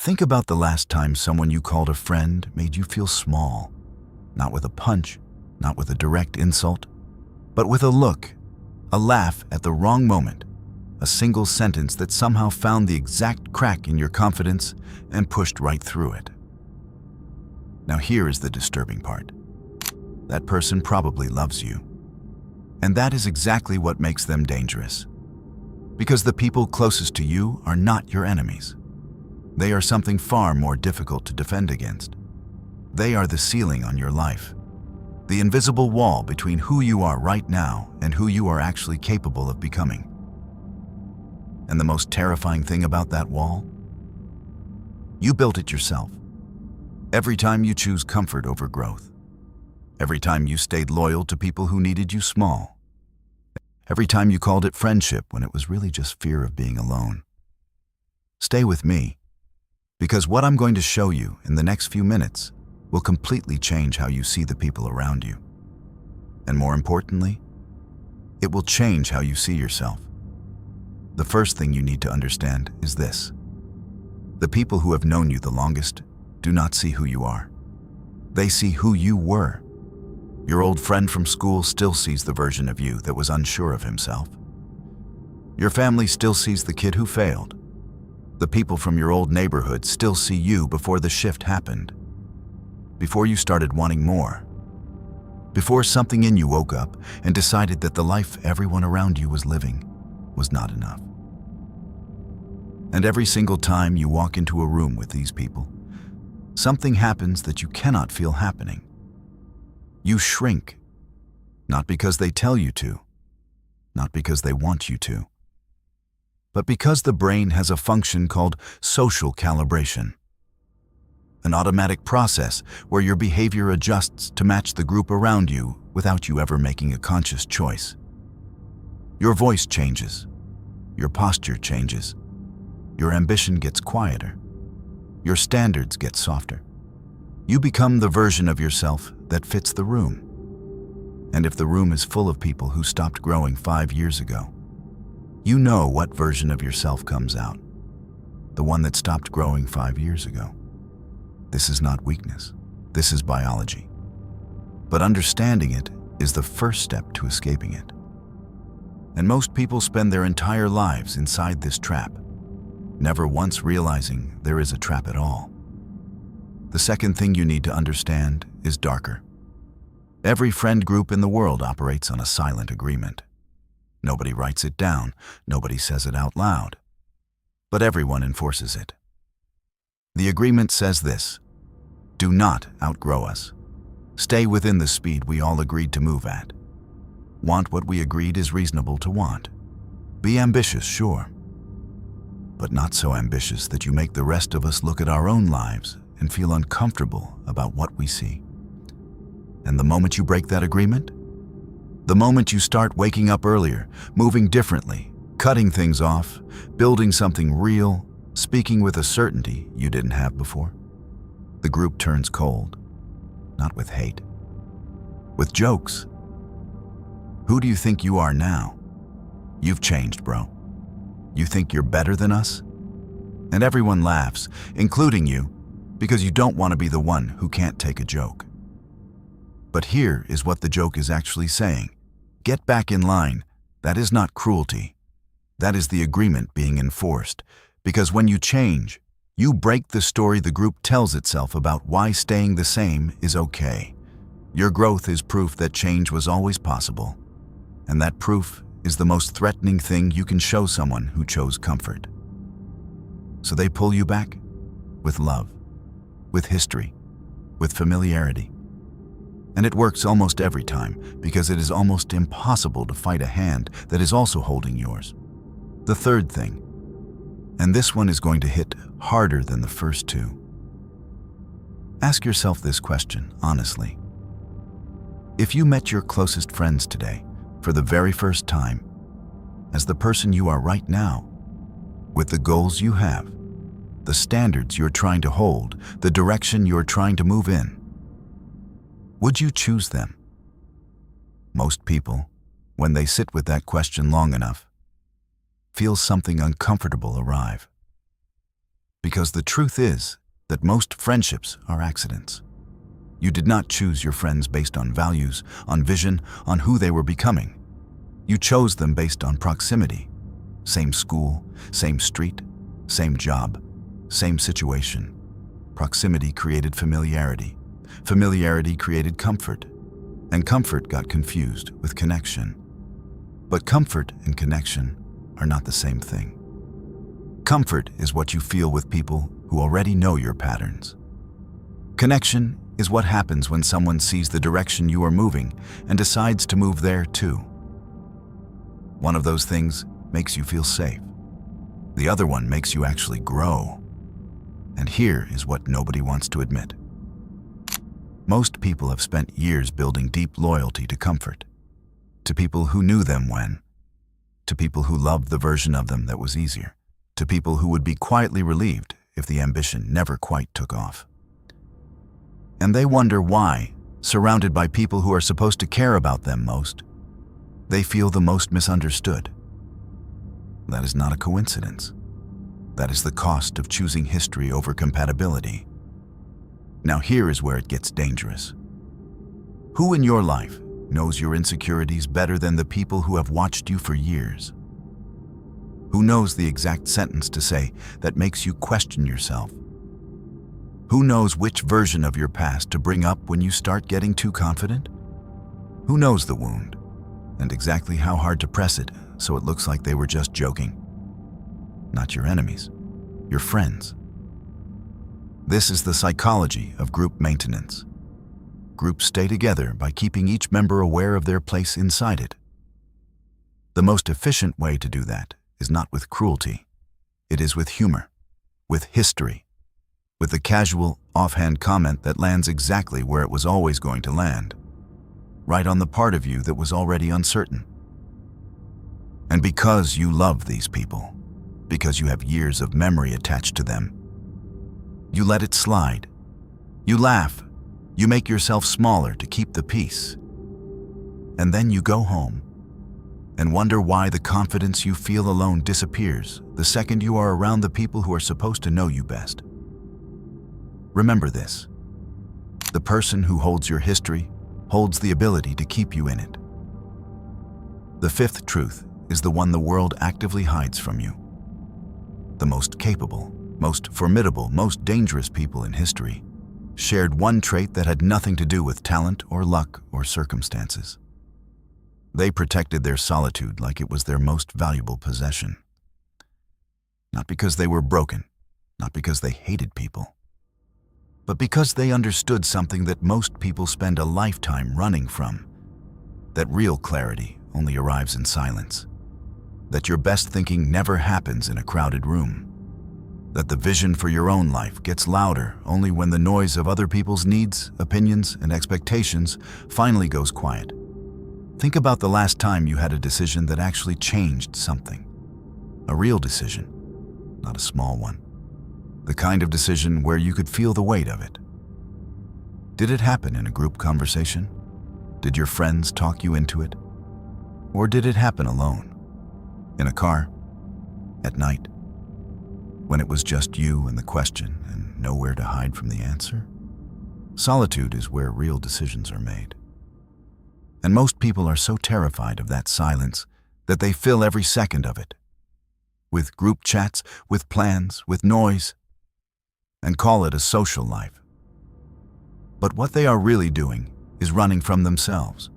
Think about the last time someone you called a friend made you feel small. Not with a punch, not with a direct insult, but with a look, a laugh at the wrong moment, a single sentence that somehow found the exact crack in your confidence and pushed right through it. Now here is the disturbing part. That person probably loves you. And that is exactly what makes them dangerous. Because the people closest to you are not your enemies. They are something far more difficult to defend against. They are the ceiling on your life, the invisible wall between who you are right now and who you are actually capable of becoming. And the most terrifying thing about that wall? You built it yourself. Every time you choose comfort over growth. Every time you stayed loyal to people who needed you small. Every time you called it friendship when it was really just fear of being alone. Stay with me, because what I'm going to show you in the next few minutes will completely change how you see the people around you. And more importantly, it will change how you see yourself. The first thing you need to understand is this. The people who have known you the longest do not see who you are. They see who you were. Your old friend from school still sees the version of you that was unsure of himself. Your family still sees the kid who failed. The people from your old neighborhood still see you before the shift happened. Before you started wanting more. Before something in you woke up and decided that the life everyone around you was living was not enough. And every single time you walk into a room with these people, something happens that you cannot feel happening. You shrink, not because they tell you to, not because they want you to, but because the brain has a function called social calibration, an automatic process where your behavior adjusts to match the group around you without you ever making a conscious choice. Your voice changes, your posture changes, your ambition gets quieter, your standards get softer. You become the version of yourself that fits the room. And if the room is full of people who stopped growing 5 years ago, you know what version of yourself comes out. The one that stopped growing 5 years ago. This is not weakness. This is biology. But understanding it is the first step to escaping it. And most people spend their entire lives inside this trap, never once realizing there is a trap at all. The second thing you need to understand is darker. Every friend group in the world operates on a silent agreement. Nobody writes it down, nobody says it out loud, but everyone enforces it. The agreement says this: do not outgrow us. Stay within the speed we all agreed to move at. Want what we agreed is reasonable to want. Be ambitious, sure, but not so ambitious that you make the rest of us look at our own lives and feel uncomfortable about what we see. And the moment you break that agreement, the moment you start waking up earlier, moving differently, cutting things off, building something real, speaking with a certainty you didn't have before, the group turns cold, not with hate, with jokes. Who do you think you are now? You've changed, bro. You think you're better than us? And everyone laughs, including you, because you don't want to be the one who can't take a joke. But here is what the joke is actually saying. Get back in line. That is not cruelty. That is the agreement being enforced. Because when you change, you break the story the group tells itself about why staying the same is okay. Your growth is proof that change was always possible. And that proof is the most threatening thing you can show someone who chose comfort. So they pull you back with love, with history, with familiarity. And it works almost every time because it is almost impossible to fight a hand that is also holding yours. The third thing, and this one is going to hit harder than the first two. Ask yourself this question honestly. If you met your closest friends today for the very first time, as the person you are right now, with the goals you have, the standards you're trying to hold, the direction you're trying to move in, would you choose them? Most people, when they sit with that question long enough, feel something uncomfortable arrive. Because the truth is that most friendships are accidents. You did not choose your friends based on values, on vision, on who they were becoming. You chose them based on proximity. Same school, same street, same job, same situation. Proximity created familiarity. Familiarity created comfort. And comfort got confused with connection. But comfort and connection are not the same thing. Comfort is what you feel with people who already know your patterns. Connection is what happens when someone sees the direction you are moving and decides to move there too. One of those things makes you feel safe. The other one makes you actually grow. And here is what nobody wants to admit. Most people have spent years building deep loyalty to comfort, to people who knew them when, to people who loved the version of them that was easier, to people who would be quietly relieved if the ambition never quite took off. And they wonder why, surrounded by people who are supposed to care about them most, they feel the most misunderstood. That is not a coincidence. That is the cost of choosing history over compatibility. Now here is where it gets dangerous. Who in your life knows your insecurities better than the people who have watched you for years? Who knows the exact sentence to say that makes you question yourself? Who knows which version of your past to bring up when you start getting too confident? Who knows the wound and exactly how hard to press it so it looks like they were just joking? Not your enemies, your friends. This is the psychology of group maintenance. Groups stay together by keeping each member aware of their place inside it. The most efficient way to do that is not with cruelty. It is with humor, with history, with the casual, offhand comment that lands exactly where it was always going to land, right on the part of you that was already uncertain. And because you love these people, because you have years of memory attached to them, you let it slide. You laugh. You make yourself smaller to keep the peace. And then you go home and wonder why the confidence you feel alone disappears the second you are around the people who are supposed to know you best. Remember this. The person who holds your history holds the ability to keep you in it. The fifth truth is the one the world actively hides from you. The most capable, most formidable, most dangerous people in history shared one trait that had nothing to do with talent or luck or circumstances. They protected their solitude like it was their most valuable possession. Not because they were broken, not because they hated people, but because they understood something that most people spend a lifetime running from, that real clarity only arrives in silence, that your best thinking never happens in a crowded room, that the vision for your own life gets louder only when the noise of other people's needs, opinions, and expectations finally goes quiet. Think about the last time you had a decision that actually changed something. A real decision, not a small one. The kind of decision where you could feel the weight of it. Did it happen in a group conversation? Did your friends talk you into it? Or did it happen alone? In a car? At night? When it was just you and the question and nowhere to hide from the answer? Solitude is where real decisions are made. And most people are so terrified of that silence that they fill every second of it with group chats, with plans, with noise, and call it a social life. But what they are really doing is running from themselves.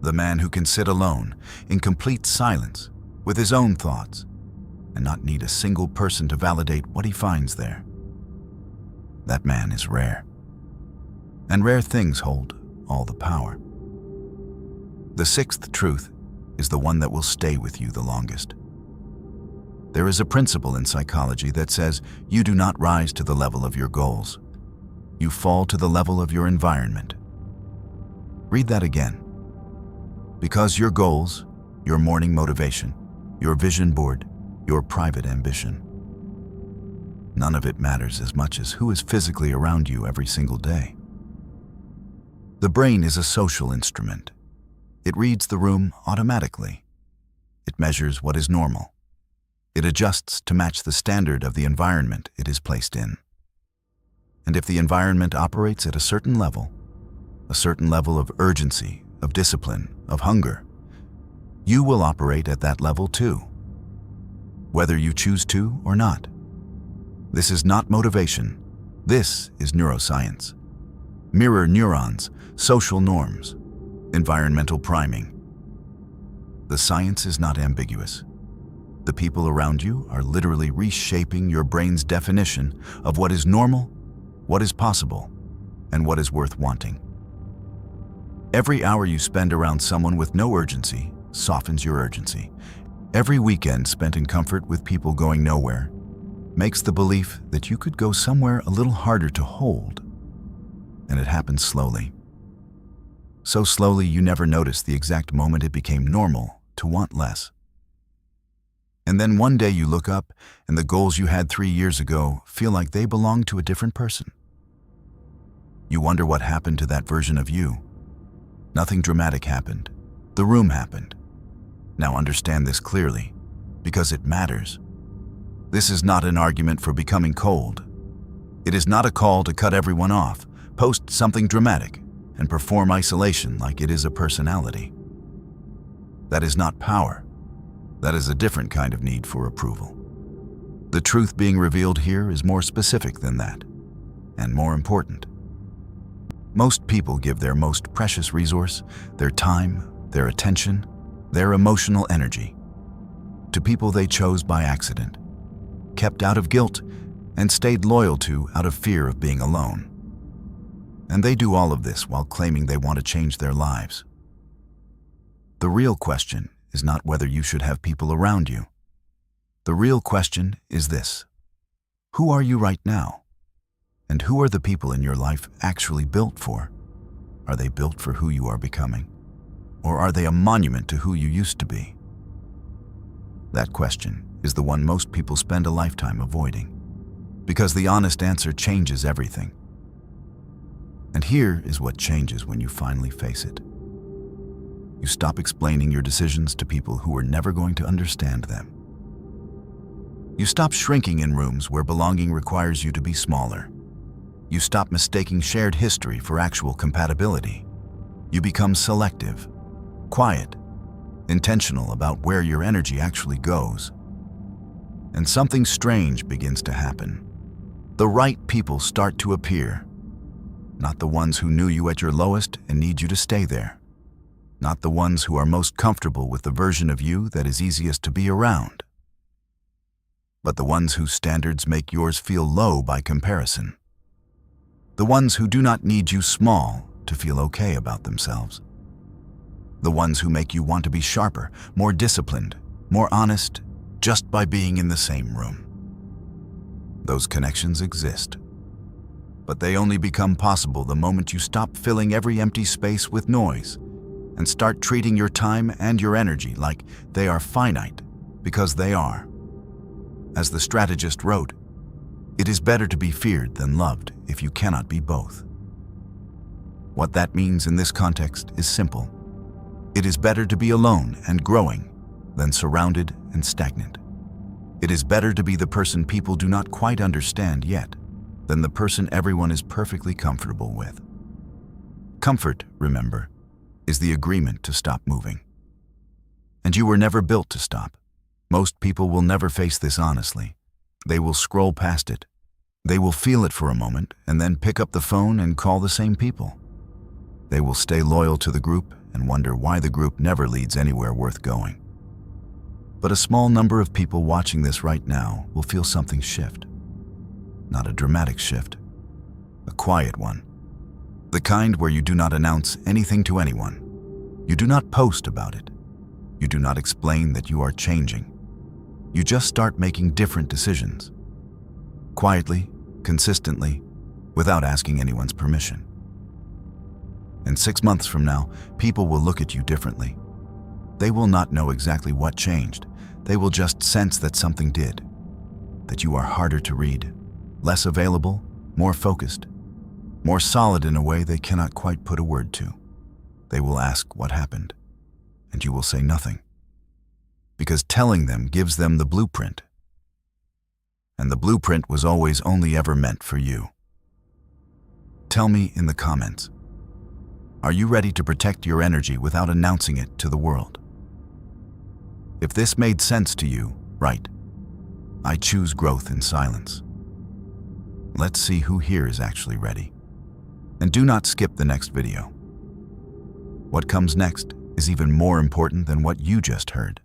The man who can sit alone in complete silence with his own thoughts and not need a single person to validate what he finds there. That man is rare. And rare things hold all the power. The sixth truth is the one that will stay with you the longest. There is a principle in psychology that says you do not rise to the level of your goals. You fall to the level of your environment. Read that again. Because your goals, your morning motivation, your vision board, your private ambition, none of it matters as much as who is physically around you every single day. The brain is a social instrument. It reads the room automatically. It measures what is normal. It adjusts to match the standard of the environment it is placed in. And if the environment operates at a certain level of urgency, of discipline, of hunger, you will operate at that level too, whether you choose to or not. This is not motivation. This is neuroscience. Mirror neurons, social norms, environmental priming. The science is not ambiguous. The people around you are literally reshaping your brain's definition of what is normal, what is possible, and what is worth wanting. Every hour you spend around someone with no urgency softens your urgency. Every weekend spent in comfort with people going nowhere makes the belief that you could go somewhere a little harder to hold. And it happens slowly. So slowly you never notice the exact moment it became normal to want less. And then one day you look up and the goals you had 3 years ago feel like they belong to a different person. You wonder what happened to that version of you. Nothing dramatic happened. The room happened. Now understand this clearly, because it matters. This is not an argument for becoming cold. It is not a call to cut everyone off, post something dramatic, and perform isolation like it is a personality. That is not power. That is a different kind of need for approval. The truth being revealed here is more specific than that, and more important. Most people give their most precious resource, their time, their attention, their emotional energy, to people they chose by accident, kept out of guilt, and stayed loyal to out of fear of being alone. And they do all of this while claiming they want to change their lives. The real question is not whether you should have people around you. The real question is this: who are you right now? And who are the people in your life actually built for? Are they built for who you are becoming? Or are they a monument to who you used to be? That question is the one most people spend a lifetime avoiding, because the honest answer changes everything. And here is what changes when you finally face it. You stop explaining your decisions to people who are never going to understand them. You stop shrinking in rooms where belonging requires you to be smaller. You stop mistaking shared history for actual compatibility. You become selective, quiet, intentional about where your energy actually goes. And something strange begins to happen. The right people start to appear. Not the ones who knew you at your lowest and need you to stay there. Not the ones who are most comfortable with the version of you that is easiest to be around. But the ones whose standards make yours feel low by comparison. The ones who do not need you small to feel okay about themselves. The ones who make you want to be sharper, more disciplined, more honest, just by being in the same room. Those connections exist. But they only become possible the moment you stop filling every empty space with noise and start treating your time and your energy like they are finite, because they are. As the strategist wrote, "It is better to be feared than loved if you cannot be both." What that means in this context is simple. It is better to be alone and growing than surrounded and stagnant. It is better to be the person people do not quite understand yet than the person everyone is perfectly comfortable with. Comfort, remember, is the agreement to stop moving. And you were never built to stop. Most people will never face this honestly. They will scroll past it. They will feel it for a moment and then pick up the phone and call the same people. They will stay loyal to the group and wonder why the group never leads anywhere worth going. But a small number of people watching this right now will feel something shift. Not a dramatic shift, a quiet one. The kind where you do not announce anything to anyone. You do not post about it. You do not explain that you are changing. You just start making different decisions. Quietly, consistently, without asking anyone's permission. And 6 months from now, people will look at you differently. They will not know exactly what changed. They will just sense that something did. That you are harder to read, less available, more focused, more solid in a way they cannot quite put a word to. They will ask what happened, and you will say nothing. Because telling them gives them the blueprint and the blueprint was always only ever meant for you. Tell me in the comments, are you ready to protect your energy without announcing it to the world? If this made sense to you, write, I choose growth in silence. Let's see who here is actually ready. And do not skip the next video. What comes next is even more important than what you just heard.